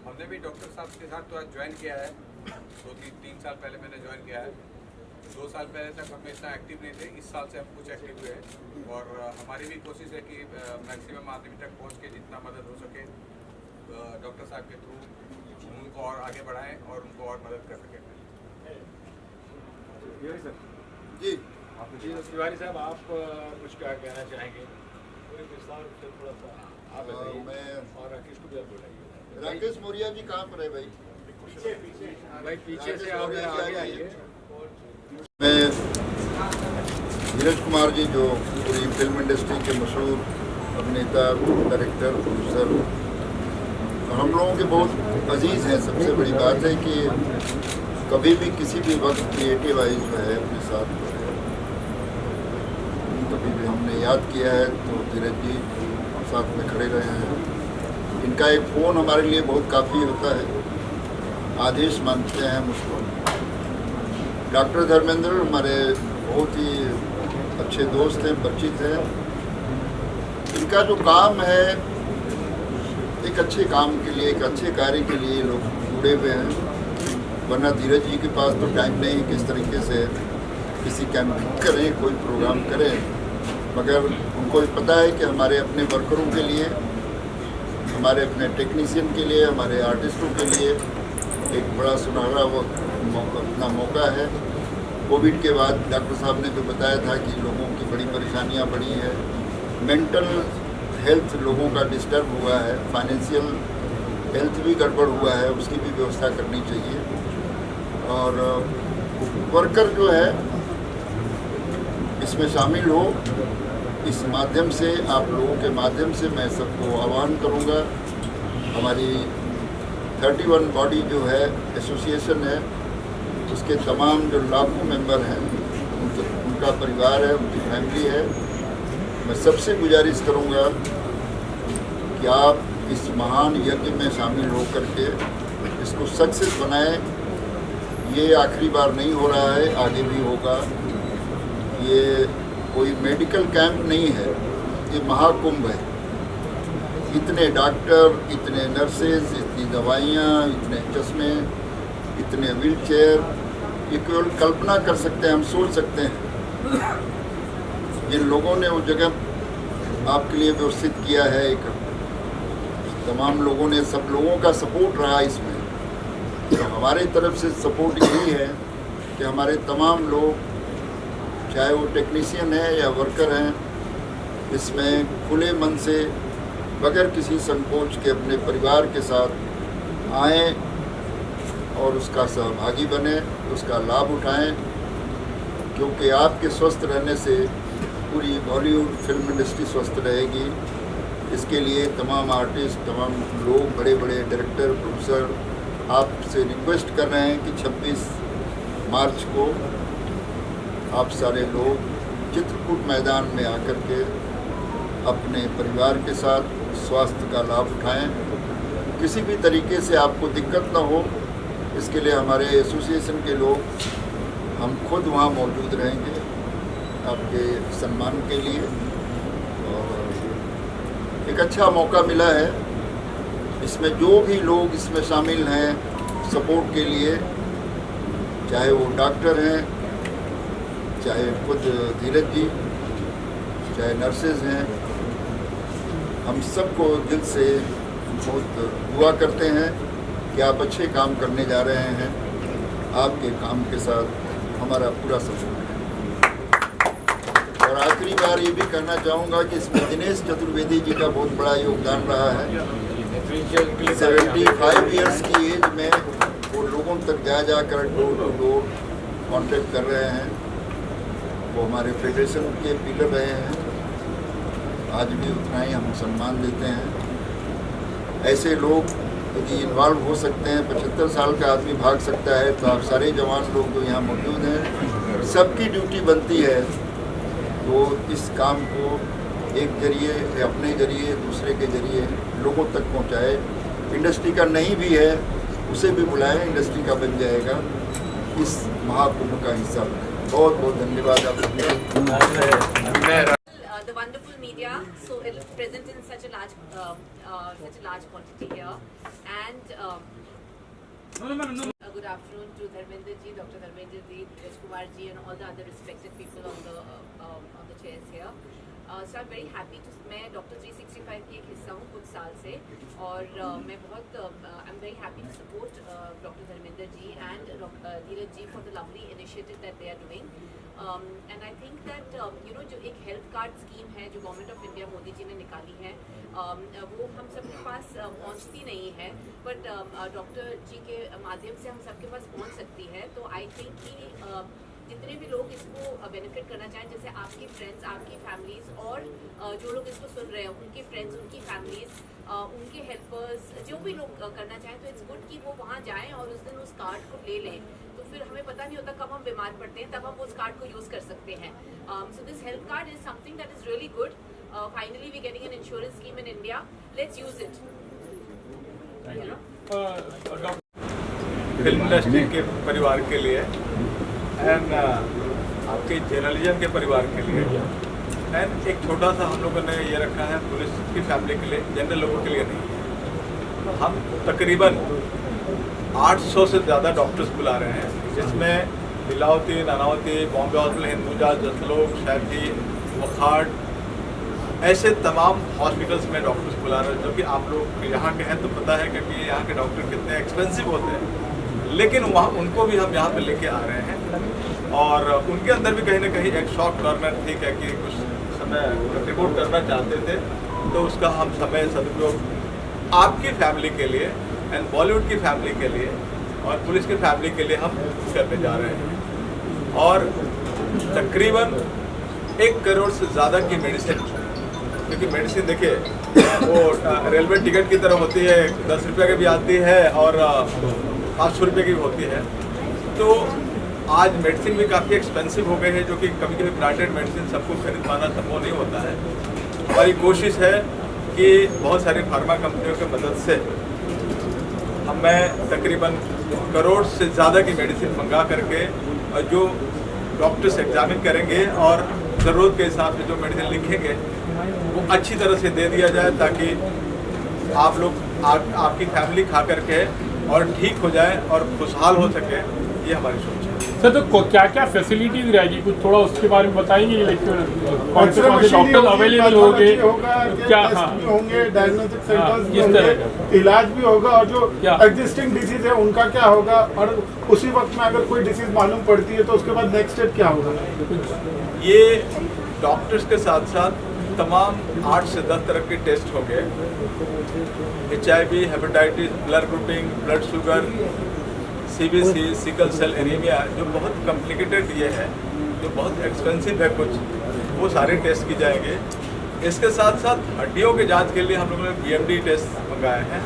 हमने भी डॉक्टर साहब के साथ तो आज ज्वाइन किया है। 2-3 साल पहले मैंने ज्वाइन किया है। 2 साल पहले तक हम इतना एक्टिव नहीं थे। इस साल से हम कुछ एक्टिव हुए हैं और हमारी भी कोशिश है कि मैक्सिमम आदमी तक पहुंच के जितना मदद हो सके डॉक्टर साहब के थ्रू उनको और आगे बढ़ाएं और उनको और मदद कर सकें। जी तिवारी साहब, आप कुछ क्या कहना चाहेंगे? थोड़ा सा आप मैं और राकेश को भी आप बताइए। राकेश मौर्य जी कहाँ पर है भाई? पीछे से आप आगे आइए। मैं धीरज कुमार जी, जो पूरी फिल्म इंडस्ट्री के मशहूर अभिनेता, डायरेक्टर, प्रोड्यूसर, हम लोगों के बहुत अजीज़ हैं। सबसे बड़ी बात है कि कभी भी किसी भी वक्त क्रिएटिव वाइज जो है अपने साथ कभी भी हमने याद किया है तो धीरज जी साथ में खड़े रहे हैं। इनका एक फ़ोन हमारे लिए बहुत काफ़ी होता है, आदेश मानते हैं मुझको। डॉक्टर धर्मेंद्र हमारे बहुत ही अच्छे दोस्त हैं, परिचित हैं। इनका जो काम है एक अच्छे काम के लिए, एक अच्छे कार्य के लिए लोग जुड़े हुए हैं। वरना धीरज जी के पास तो टाइम नहीं किस तरीके से किसी कैंप करें, कोई प्रोग्राम करें, मगर उनको भी पता है कि हमारे अपने वर्करों के लिए, हमारे अपने टेक्नीशियन के लिए, हमारे आर्टिस्टों के लिए एक बड़ा सुनहरा अपना मौका है। कोविड के बाद डॉक्टर साहब ने जो बताया था कि लोगों की बड़ी परेशानियां बढ़ी है, मेंटल हेल्थ लोगों का डिस्टर्ब हुआ है, फाइनेंशियल हेल्थ भी गड़बड़ हुआ है, उसकी भी व्यवस्था करनी चाहिए। और वर्कर जो है इसमें शामिल हो, इस माध्यम से, आप लोगों के माध्यम से मैं सबको आह्वान करूंगा। हमारी 31 बॉडी जो है, एसोसिएशन है, उसके तमाम जो लाखों मेंबर हैं, उनका परिवार है, उनकी फैमिली है। मैं सबसे गुजारिश करूंगा कि आप इस महान यज्ञ में शामिल हो करके इसको सक्सेस बनाएं। ये आखिरी बार नहीं हो रहा है, आगे भी होगा। ये कोई मेडिकल कैंप नहीं है, ये महाकुंभ है। इतने डॉक्टर, इतने नर्सेज, इतनी दवाइयाँ, इतने चश्मे, इतने व्हीलचेयर, ये केवल कल्पना कर सकते हैं, हम सोच सकते हैं। जिन लोगों ने वो जगह आपके लिए व्यवस्थित किया है, एक तमाम लोगों ने, सब लोगों का सपोर्ट रहा इसमें। तो हमारे तरफ से सपोर्ट यही है कि हमारे तमाम लोग, चाहे वो टेक्नीशियन है या वर्कर हैं, इसमें खुले मन से, बगैर किसी संकोच के अपने परिवार के साथ आएं और उसका सहभागी बने, उसका लाभ उठाएं। क्योंकि आपके स्वस्थ रहने से पूरी बॉलीवुड फिल्म इंडस्ट्री स्वस्थ रहेगी। इसके लिए तमाम आर्टिस्ट, तमाम लोग, बड़े बड़े डायरेक्टर, प्रोड्यूसर आपसे रिक्वेस्ट कर रहे हैं कि 26 मार्च को आप सारे लोग चित्रकूट मैदान में आकर के अपने परिवार के साथ स्वास्थ्य का लाभ उठाएं। किसी भी तरीके से आपको दिक्कत ना हो, इसके लिए हमारे एसोसिएशन के लोग, हम खुद वहाँ मौजूद रहेंगे आपके सम्मान के लिए। और एक अच्छा मौका मिला है, इसमें जो भी लोग इसमें शामिल हैं सपोर्ट के लिए, चाहे वो डॉक्टर हैं, चाहे खुद धीरज जी, चाहे नर्सेज हैं, हम सबको दिल से बहुत दुआ करते हैं कि आप अच्छे काम करने जा रहे हैं। आपके काम के साथ हमारा पूरा सपोर्ट है। और आखिरी बार ये भी कहना चाहूँगा कि इसमें दिनेश चतुर्वेदी जी का बहुत बड़ा योगदान रहा है। 75 ईयर्स की एज में वो लोगों तक जा कर डोर टू डोर कॉन्टेक्ट कर रहे हैं। वो हमारे फेडरेशन के पिलर रहे हैं, आज भी उतना ही हम सम्मान देते हैं। ऐसे लोग यदि इन्वॉल्व हो सकते हैं, 75 साल का आदमी भाग सकता है, तो आप सारे जवान लोग जो यहाँ मौजूद हैं, सबकी ड्यूटी बनती है तो इस काम को एक जरिए, अपने जरिए, दूसरे के जरिए लोगों तक पहुँचाए। इंडस्ट्री का नहीं भी है उसे भी बुलाएं, इंडस्ट्री का बन जाएगा, इस महाकुंभ का हिस्सा बने। बहुत बहुत धन्यवाद आप सबका। The wonderful media, so present in such a large quantity here, and good afternoon to Dharmender ji, Dr. Dharmender ji, Rajkumar ji, and all the other respected people on the chairs here. So I'm very happy to, मैं doctor 365 की एक हिस्सा हूँ कुछ साल से, और मैं बहुत I'm very happy to support doctor Dharmendra ji and Dheeraj ji for the lovely initiative that they are doing. And I think that जो एक हेल्थ कार्ड स्कीम है जो government of India Modi ji ने निकाली है, वो हम सबके पास पहुंचती नहीं है, बट डॉक्टर जी के माध्यम से हम सबके पास पहुंच सकती है. तो आई थिंक कि जितने भी लोग इसको बेनिफिट करना चाहें, जैसे आपकी फ्रेंड्स, आपकी फैमिलीज, और जो लोग इसको सुन रहे हैं उनके फ्रेंड्स, उनकी फैमिलीज, उनके हेल्पर्स, जो भी लोग करना चाहें, तो इट्स गुड कि वो वहाँ जाएं और उस दिन उस कार्ड को ले लें. तो फिर हमें पता नहीं होता कब हम बीमार पड़ते हैं, तब हम उस कार्ड को यूज़ कर सकते हैं. So this health card is something that is really good. Finally we getting an insurance scheme in India. Let's use it. Film industry के परिवार के लिए एंड आपके जर्नलिज्म के परिवार के लिए, एंड एक छोटा सा हम लोगों ने ये रखा है पुलिस की फैमिली के लिए, जनरल लोगों के लिए नहीं. हम तकरीबन 800 से ज़्यादा डॉक्टर्स बुला रहे हैं, जिसमें लीलावती, नानावती, बॉम्बे हॉस्पिटल, हिंदुजा, जसलोक, शैती, वखाड़, ऐसे तमाम हॉस्पिटल्स में डॉक्टर्स बुला रहे हैं. जो कि आप लोग यहाँ के हैं तो पता है, क्योंकि यहाँ के डॉक्टर कितने एक्सपेंसिव होते हैं, लेकिन वहाँ उनको भी हम यहाँ पे लेके आ रहे हैं. और उनके अंदर भी कहीं ना कहीं एक शॉर्ट कॉर्नर थी, क्या कि कुछ समय रिपोर्ट करना चाहते थे, तो उसका हम समय सदुपयोग आपकी फैमिली के लिए एंड बॉलीवुड की फैमिली के लिए और पुलिस की फैमिली के लिए हम करने जा रहे हैं. और तकरीबन 1 करोड़ से ज़्यादा की मेडिसिन, क्योंकि मेडिसिन देखिए वो रेलवे टिकट की तरह होती है, 10 रुपये की भी आती है और 500 रुपये की भी होती है. तो आज मेडिसिन भी काफ़ी एक्सपेंसिव हो गई है, जो कि कभी कभी ब्रांडेड मेडिसिन सबको खरीद पाना संभव नहीं होता है. हमारी कोशिश है कि बहुत सारी फार्मा कंपनियों की मदद से हमें तकरीबन 1 करोड़ से ज़्यादा की मेडिसिन मंगा करके, जो डॉक्टर्स एग्जामिन करेंगे और ज़रूरत के हिसाब से जो मेडिसिन लिखेंगे वो अच्छी तरह से दे दिया जाए, ताकि आप लोग आपकी फैमिली खा करके और ठीक हो जाए और खुशहाल हो सके. ये हमारी सोच है. सर, तो क्या क्या फैसिलिटीज रहेगी, कुछ थोड़ा उसके बारे में बताएंगे? कौन से डॉक्टर अवेलेबल होंगे, क्या होंगे, डायग्नोस्टिक सेंटर्स भी होंगे, इलाज भी होगा, और जो एग्जिस्टिंग डिसीज है उनका क्या होगा, और उसी वक्त में अगर कोई डिसीज मालूम पड़ती है तो उसके बाद नेक्स्ट स्टेप क्या होगा? ये डॉक्टर्स के साथ साथ तमाम 8 से 10 तरह के टेस्ट होंगे. HIV, hepatitis, blood grouping, blood sugar, CBC, sickle cell anaemia, जो बहुत कॉम्प्लिकेटेड ये है, जो बहुत एक्सपेंसिव है कुछ, वो सारे टेस्ट की जाएंगे. इसके साथ साथ हड्डियों के जांच के लिए हम लोगों ने BMD टेस्ट मंगाए हैं.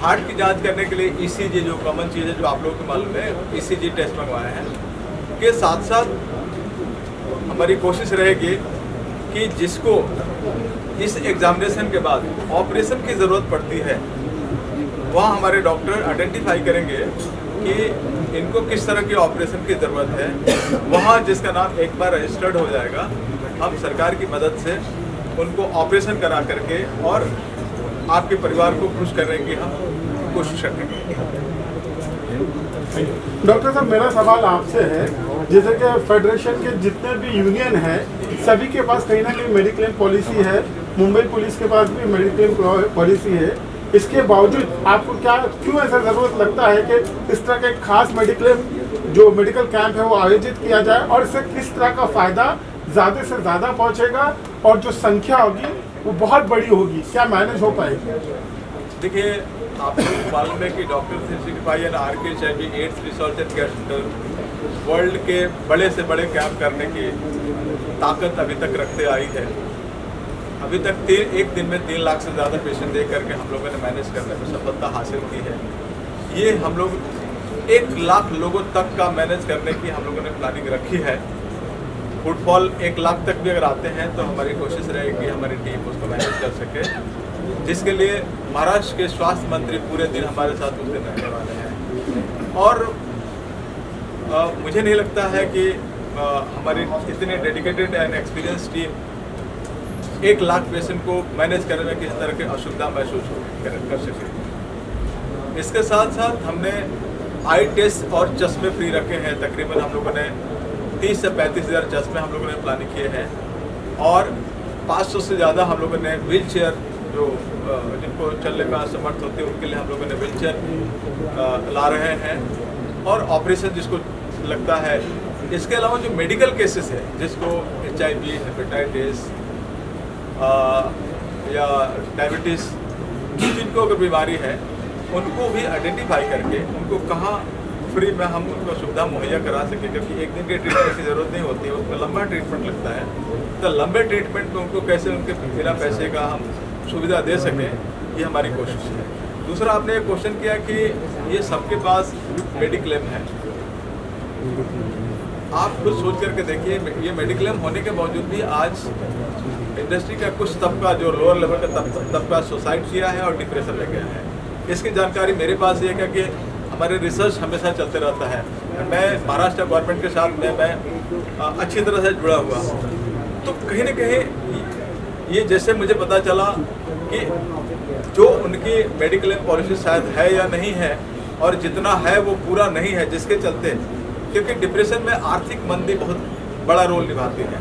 हार्ट की जांच करने के लिए ECG, जो कॉमन चीज़ है जो आप लोगों को मालूम है, ECG टेस्ट मंगवाए हैं. के साथ साथ हमारी कोशिश रहेगी कि जिसको इस एग्जामिनेशन के बाद ऑपरेशन की ज़रूरत पड़ती है, वहाँ हमारे डॉक्टर आइडेंटिफाई करेंगे कि इनको किस तरह की ऑपरेशन की ज़रूरत है. वहाँ जिसका नाम एक बार रजिस्टर्ड हो जाएगा, हम सरकार की मदद से उनको ऑपरेशन करा करके और आपके परिवार को खुश करने की हम कोशिश करेंगे. डॉक्टर साहब, मेरा सवाल आपसे है, जैसे कि फेडरेशन के जितने भी यूनियन हैं, सभी के पास कहीं ना कहीं मेडिक्लेम पॉलिसी है. मुंबई पुलिस के पास भी मेडिक्लेम पॉलिसी है. इसके बावजूद आपको क्यों ऐसा ज़रूरत लगता है कि इस तरह का एक खास जो मेडिकल कैंप है वो आयोजित किया जाए, और इससे किस तरह का फ़ायदा ज़्यादा से ज़्यादा पहुँचेगा, और जो संख्या होगी वो बहुत बड़ी होगी, क्या मैनेज हो पाएगी? देखिए, आपको मालूम है कि doctor 365 and RKHIV ads research and care centre world के बड़े से बड़े कैंप करने की ताकत अभी तक रखते आई है. अभी तक एक दिन में 3 लाख से ज़्यादा पेशेंट दे करके हम लोगों ने मैनेज करने में सफलता हासिल की है. ये हम लोग 1 लाख लोगों तक का मैनेज करने की हम लोगों ने प्लानिंग रखी है. फुटफॉल 1 लाख तक भी अगर आते हैं तो हमारी कोशिश रहेगी हमारी टीम उसको मैनेज कर सके, जिसके लिए महाराष्ट्र के स्वास्थ्य मंत्री पूरे दिन हमारे साथ उस दिन रहने वाले हैं. और मुझे नहीं लगता है कि हमारी इतनी dedicated and experience team 1 lakh patient को मैनेज करने में किसी तरह की असुविधा महसूस कर सके। इसके साथ साथ हमने आई टेस्ट और चश्मे फ्री रखे हैं। तकरीबन हम लोगों ने 30 से 35 हज़ार चश्मे हम लोगों ने प्लानिंग किए हैं और 500 से ज़्यादा हम लोगों ने व्हील चेयर, जो जिनको चलने में असमर्थ होते हैं उनके लिए हम लोगों ने व्हील चेयर ला रहे हैं और ऑपरेशन जिसको लगता है। इसके अलावा जो मेडिकल केसेस है, जिसको HIV, हेपेटाइटिस या डायबिटीज़, जिनको अगर बीमारी है उनको भी आइडेंटिफाई करके उनको कहाँ फ्री में हम उनको सुविधा मुहैया करा सकें, क्योंकि एक दिन के ट्रीटमेंट की ज़रूरत नहीं होती है, उसमें लंबा ट्रीटमेंट लगता है। तो लंबे ट्रीटमेंट में उनको कैसे उनके बिना पैसे का हम सुविधा दे सकें, ये हमारी कोशिश है। दूसरा, आपने एक क्वेश्चन किया कि ये सबके पास मेडिक्लेम है। आप खुद सोच करके देखिए, ये मेडिक्लेम होने के बावजूद भी आज इंडस्ट्री का कुछ तबका, जो लोअर लेवल का तबका सुसाइड किया है और डिप्रेशन में गया है। इसकी जानकारी मेरे पास ये है कि हमारे रिसर्च हमेशा चलते रहता है। मैं महाराष्ट्र गवर्नमेंट के साथ मैं अच्छी तरह से जुड़ा हुआ हूँ, तो कहीं ना कहीं ये जैसे मुझे पता चला कि जो उनकी मेडिक्लेम पॉलिसी शायद है या नहीं है, और जितना है वो पूरा नहीं है, जिसके चलते, क्योंकि डिप्रेशन में आर्थिक मंदी बहुत बड़ा रोल निभाती है,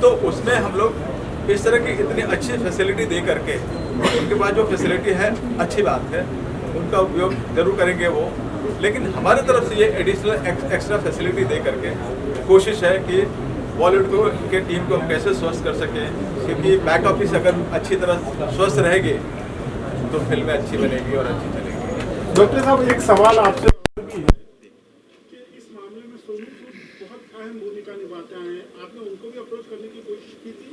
तो उसमें हम लोग इस तरह की इतनी अच्छी फैसिलिटी दे करके, उनके पास जो फैसिलिटी है अच्छी बात है, उनका उपयोग जरूर करेंगे वो, लेकिन हमारे तरफ से ये एडिशनल एक्स्ट्रा फैसिलिटी दे करके कोशिश है कि बॉलीवुड के टीम को हम कैसे स्वस्थ कर सकें, क्योंकि बैक ऑफिस अगर अच्छी तरह स्वस्थ रहेगी तो फिल्में अच्छी बनेगी और अच्छी चलेगी। डॉक्टर साहब, एक सवाल आपसे भी है कि इस मामले में सोनू सूद बहुत अहम भूमिका निभाते हैं, आपने उनको भी अप्रोच करने की कोशिश की थी?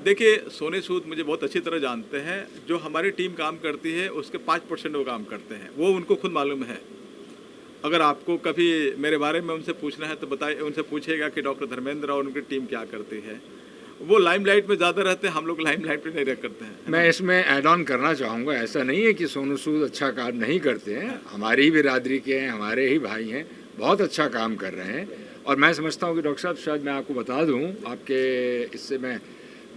देखिए, सोनू सूद मुझे बहुत अच्छी तरह जानते हैं। जो हमारी टीम काम करती है उसके 5% वो काम करते हैं, वो उनको खुद मालूम है। अगर आपको कभी मेरे बारे में उनसे पूछना है तो बताइए, उनसे पूछिएगा कि डॉक्टर धर्मेंद्र और उनकी टीम क्या करती है। वो लाइमलाइट में ज़्यादा रहते हैं, हम लोग लाइमलाइट में नहीं रह करते हैं। मैं इसमें ऐड ऑन करना चाहूँगा, ऐसा नहीं है कि सोनू सूद अच्छा काम नहीं करते हैं, हमारी ही बिरादरी के हैं, हमारे ही भाई हैं, बहुत अच्छा काम कर रहे हैं। और मैं समझता हूँ कि डॉक्टर साहब, शायद मैं आपको बता दूँ, आपके इससे मैं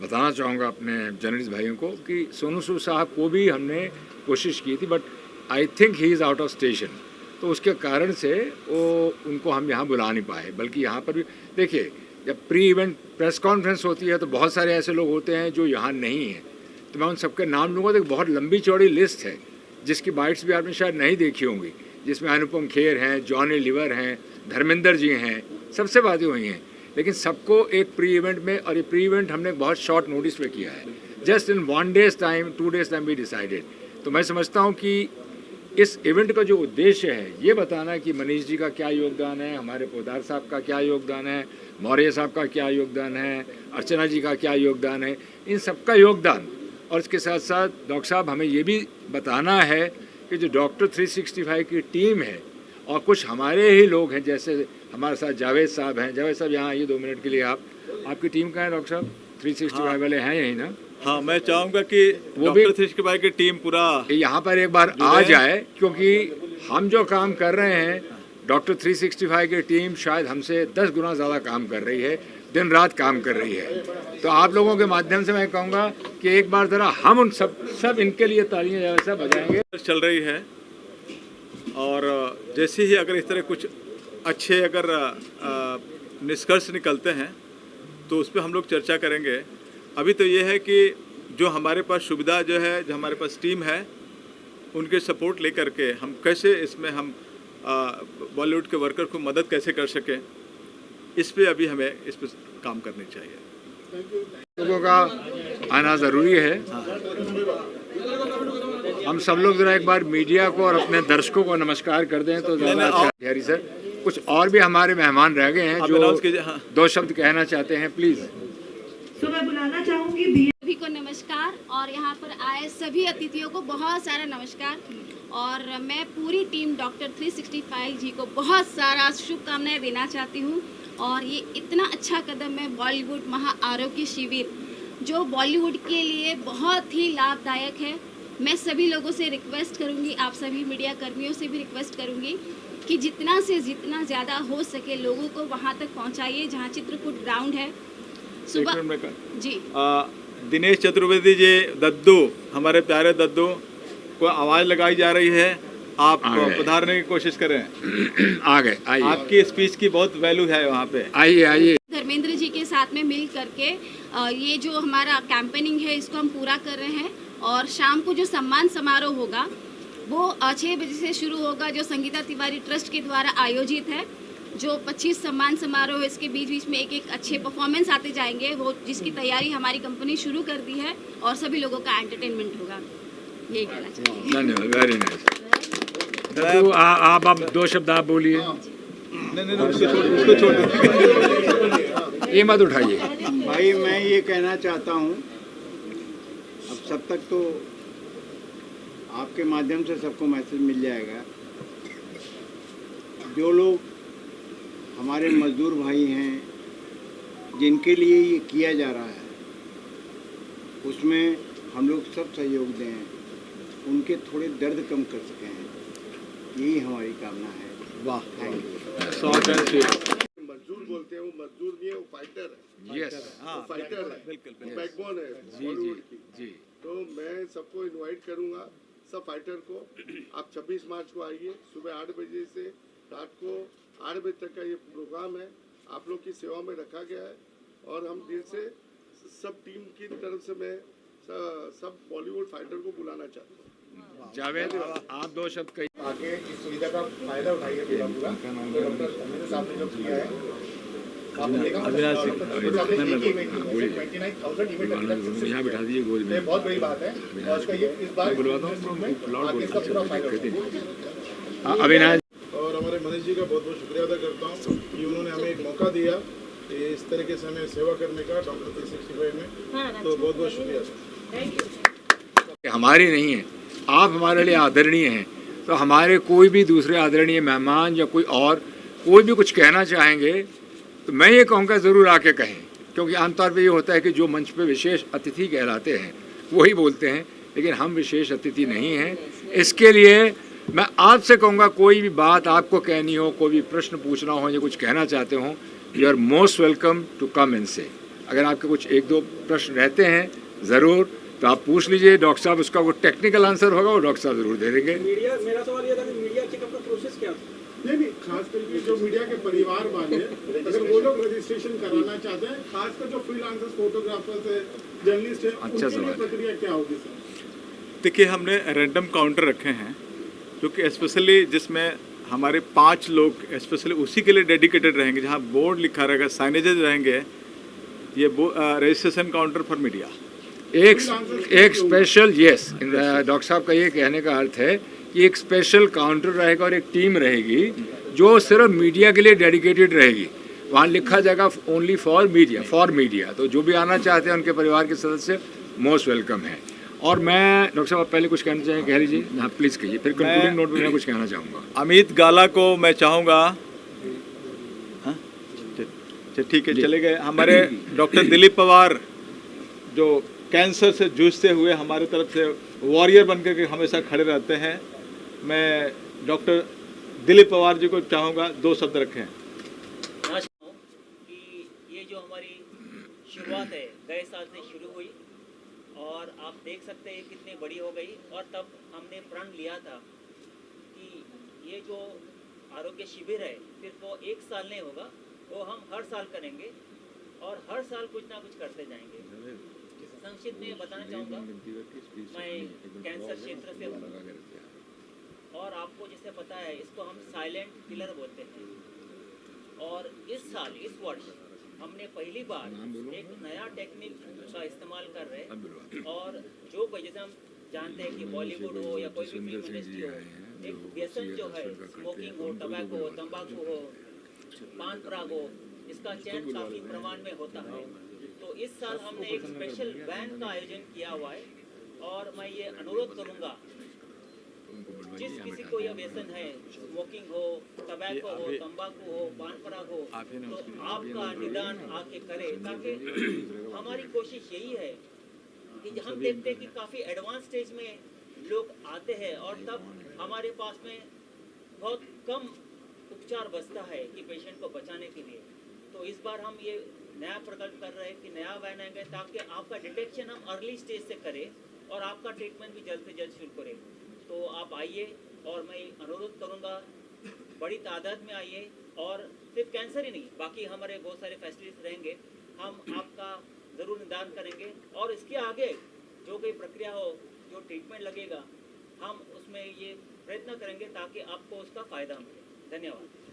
बताना चाहूँगा अपने जर्नलिस्ट भाइयों को कि सोनू सूद साहब को भी हमने कोशिश की थी, but I think he is out of station, तो उसके कारण से वो उनको हम यहाँ बुला नहीं पाए। बल्कि यहाँ पर भी देखिए, जब प्री इवेंट प्रेस कॉन्फ्रेंस होती है तो बहुत सारे ऐसे लोग होते हैं जो यहाँ नहीं हैं, तो मैं उन सबके नाम लूँगा तो एक बहुत लंबी चौड़ी लिस्ट है, जिसकी बाइट्स भी आपने शायद नहीं देखी होंगी, जिसमें अनुपम खेर हैं, जॉनी लीवर हैं, धर्मेंद्र जी हैं, सबसे बातें हुई हैं। लेकिन सबको एक प्री इवेंट में, और ये प्री इवेंट हमने बहुत शॉर्ट नोटिस पे किया है, just in 1 days time 2 days time we decided. तो मैं समझता हूँ कि इस इवेंट का जो उद्देश्य है ये बताना कि मनीष जी का क्या योगदान है, हमारे पोदार साहब का क्या योगदान है, मौर्य साहब का क्या योगदान है, अर्चना जी का क्या योगदान है, इन सबका योगदान। और इसके साथ साथ डॉक्टर साहब, हमें ये भी बताना है कि जो डॉक्टर 365 की टीम है और कुछ हमारे ही लोग हैं, जैसे हमारे साथ जावेद साहब हैं। जावेद साहब यहाँ आइए 2 मिनट के लिए। आपकी टीम का है डॉक्टर साहब? 365 वाले हैं यही ना? हाँ, मैं चाहूँगा कि वो भी 365 की टीम पूरा यहाँ पर एक बार आ जाए, क्योंकि हम जो काम कर रहे हैं, डॉक्टर 365 की टीम शायद हमसे 10 गुना ज़्यादा काम कर रही है, दिन रात काम कर रही है। तो आप लोगों के माध्यम से मैं कहूँगा कि एक बार ज़रा हम उन सब इनके लिए तालियां जैसा बजाएंगे। चल रही है, और जैसे ही अगर इस तरह कुछ अच्छे अगर निष्कर्ष निकलते हैं तो उस पर हम लोग चर्चा करेंगे। अभी तो ये है कि जो हमारे पास सुविधा जो है, जो हमारे पास टीम है, उनके सपोर्ट लेकर के हम कैसे इसमें हम बॉलीवुड के वर्कर को मदद कैसे कर सकें, इस पे अभी हमें इस पर काम करनी चाहिए। लोगों का आना ज़रूरी है। हम सब लोग ज़रा एक बार मीडिया को और अपने दर्शकों को नमस्कार कर दें तो ज़्यादा अच्छा है। सर, कुछ और भी हमारे मेहमान रह गए हैं जो 2 शब्द कहना चाहते हैं, प्लीज़। तो मैं बुलाना चाहूँगी सभी को नमस्कार, और यहाँ पर आए सभी अतिथियों को बहुत सारा नमस्कार। और मैं पूरी टीम डॉक्टर 365 जी को बहुत सारा शुभकामनाएं देना चाहती हूँ। और ये इतना अच्छा कदम है बॉलीवुड महा आरोग्य शिविर, जो बॉलीवुड के लिए बहुत ही लाभदायक है। मैं सभी लोगों से रिक्वेस्ट करूँगी, आप सभी मीडिया कर्मियों से भी रिक्वेस्ट करूँगी कि जितना से जितना ज़्यादा हो सके लोगों को वहाँ तक पहुँचाइए जहाँ चित्रकूट ग्राउंड है। सुबह एक मिनट में जी दिनेश चतुर्वेदी जी दद्दू, हमारे प्यारे दद्दू को आवाज़ लगाई जा रही है, आप आ गए। पधारने की कोशिश करें। आ गए, आइए आपकी स्पीच की बहुत वैल्यू है वहाँ पे। आइए आइए। धर्मेंद्र जी के साथ में मिल करके ये जो हमारा कैंपेनिंग है इसको हम पूरा कर रहे हैं। और शाम को जो सम्मान समारोह होगा वो 6 बजे से शुरू होगा, जो संगीता तिवारी ट्रस्ट के द्वारा आयोजित है। जो 25 सम्मान समारोह है, इसके बीच बीच में एक अच्छे परफॉर्मेंस आते जाएंगे, वो जिसकी तैयारी हमारी कंपनी शुरू कर दी है और सभी लोगों का एंटरटेनमेंट होगा। यही कहना चाहिए। धन्यवाद, वेरी नाइस। तो आप 2 शब्द आप बोलिए। नहीं, उसको छोड़। ये मत उठाइए। भाई मैं ये कहना चाहता हूँ, अब सब तक तो आपके माध्यम से सबको मैसेज मिल जाएगा। जो लोग हमारे मजदूर भाई हैं, जिनके लिए ये किया जा रहा है, उसमें हम लोग सब सहयोग दें, उनके थोड़े दर्द कम कर सकें, यही हमारी कामना है। वाह, थैंक यू। मजदूर बोलते हैं, वो मजदूर नहीं है, वो फाइटर है। यस, हाँ, फाइटर है, बिल्कुल वो बैकबोन है जी जी बॉलीवुड की। जी। तो मैं सबको इनवाइट करूंगा, सब फाइटर को। आप 26 मार्च को आइए, सुबह 8 बजे से रात को 8 बजे तक का ये प्रोग्राम है, आप लोग की सेवा में रखा गया है। और हम दिल से सब टीम की तरफ से मैं सब बॉलीवुड फाइटर को बुलाना चाहता हूँ। जावेद, आप 2 शब्द कहिए। आगे इस सुविधा का फायदा उठाइए पूरा पूरा। डॉक्टर धर्मेंद्र साहब ने जो किया है, आपने देखा अविनाश जी, 29,000 इवेंट यहाँ बिठा दीजिए गोद में। ये बहुत बड़ी बात है और उसका ये इस बार बुलवाता हूँ, आगे इसका पूरा फायदा उठाइए। अविनाश। और हमारे मनीष जी का बहुत बहुत शुक्रिया अदा करता हूँ कि उन्होंने हमें एक मौका दिया कि इस तरीके से हमें सेवा करने का डॉक्टर 365 में। तो बहुत बहुत शुक्रिया सर। हमारी नहीं है, आप हमारे लिए आदरणीय हैं, तो हमारे कोई भी दूसरे आदरणीय मेहमान या कोई भी कुछ कहना चाहेंगे तो मैं ये कहूँगा ज़रूर आके कहें, क्योंकि आमतौर पे ये होता है कि जो मंच पे विशेष अतिथि कहलाते हैं वही बोलते हैं, लेकिन हम विशेष अतिथि नहीं हैं। इसके लिए मैं आपसे कहूँगा, कोई भी बात आपको कहनी हो, कोई भी प्रश्न पूछना हो या कुछ कहना चाहते हो, you are most welcome to come and say. अगर आपके कुछ 1-2 प्रश्न रहते हैं ज़रूर तो आप पूछ लीजिए। डॉक्टर साहब उसका वो टेक्निकल आंसर होगा वो डॉक्टर साहब जरूर दे देंगे। मेरा सवाल ये था कि मीडिया चेकअप का प्रोसेस क्या था? नहीं, खास करके जो मीडिया के परिवार वाले, अगर वो लोग रजिस्ट्रेशन कराना चाहते हैं, खासकर जो फ्रीलांसर्स, फोटोग्राफर्स है, जर्नलिस्ट है, अच्छा उनके लिए सवाल। प्रक्रिया क्या होगी सर? देखिए, हमने रैंडम काउंटर रखे हैं जो कि स्पेशली जिसमें हमारे 5 लोग स्पेशली उसी के लिए डेडिकेटेड रहेंगे, जहाँ बोर्ड लिखा रहेगा, साइनेजेस रहेंगे, ये रजिस्ट्रेशन काउंटर फॉर मीडिया। एक स्पेशल, यस, डॉक्टर साहब का ये कहने का अर्थ है कि एक स्पेशल काउंटर रहेगा और एक टीम रहेगी जो सिर्फ मीडिया के लिए डेडिकेटेड रहेगी। वहाँ लिखा जाएगा ओनली फॉर मीडिया। तो जो भी आना चाहते हैं उनके परिवार के सदस्य मोस्ट वेलकम है। और मैं डॉक्टर साहब पहले कुछ कहना चाहें, कह लीजिए। हाँ प्लीज़ कहिए, फिर कंक्लूडिंग नोट में मैं कुछ कहना चाहूँगा। अमित गाला को मैं चाहूँगा, ठीक है, चले गए। हमारे डॉक्टर दिलीप पवार जो कैंसर से जूझते हुए हमारे तरफ से वॉरियर बनकर के हमेशा खड़े रहते हैं, मैं डॉक्टर दिलीप पवार जी को चाहूँगा 2 शब्द रखें। कि ये जो हमारी शुरुआत है गए साल से शुरू हुई और आप देख सकते हैं कितनी बड़ी हो गई। और तब हमने प्रण लिया था कि ये जो आरोग्य शिविर है सिर्फ वो 1 साल नहीं होगा, वो हम हर साल करेंगे और हर साल कुछ ना कुछ करते जाएंगे। संक्षिप्त में बताना चाहूँगा, मैं कैंसर क्षेत्र से हूँ और आपको जैसे पता है इसको हम साइलेंट किलर बोलते हैं। और इस साल, इस वर्ष हमने पहली बार एक नया टेक्निक का इस्तेमाल कर रहे हैं। और जो जैसे हम जानते हैं कि बॉलीवुड हो या कोई भी फिल्म इंडस्ट्री हो, एक व्यसन जो है, स्मोकिंग हो, टबैको हो, तंबाकू हो, पान पराग हो, इसका चयन काफ़ी प्रमाण में होता है। तो इस साल हमने एक स्पेशल बैन का आयोजन किया हुआ है और मैं ये अनुरोध करूँगा, जिस किसी को यह व्यसन है, स्मोकिंग हो, टबैको हो, तंबाकू हो, पान पराग हो, तो आपका निदान आके करे, ताकि हमारी कोशिश यही है कि हम देखते हैं कि काफ़ी एडवांस स्टेज में लोग आते हैं और तब हमारे पास में बहुत कम उपचार बचता है कि पेशेंट को बचाने के लिए। तो इस बार हम ये नया प्रकल्प कर रहे हैं कि नया वैन आएंगे ताकि आपका डिटेक्शन हम अर्ली स्टेज से करें और आपका ट्रीटमेंट भी जल्द से जल्द शुरू करें। तो आप आइए और मैं अनुरोध करूँगा बड़ी तादाद में आइए, और सिर्फ कैंसर ही नहीं, बाकी हमारे बहुत सारे फैसिलिटीज रहेंगे, हम आपका ज़रूर निदान करेंगे और इसके आगे जो कोई प्रक्रिया हो, जो ट्रीटमेंट लगेगा, हम उसमें ये प्रयत्न करेंगे ताकि आपको उसका फ़ायदा मिले। धन्यवाद।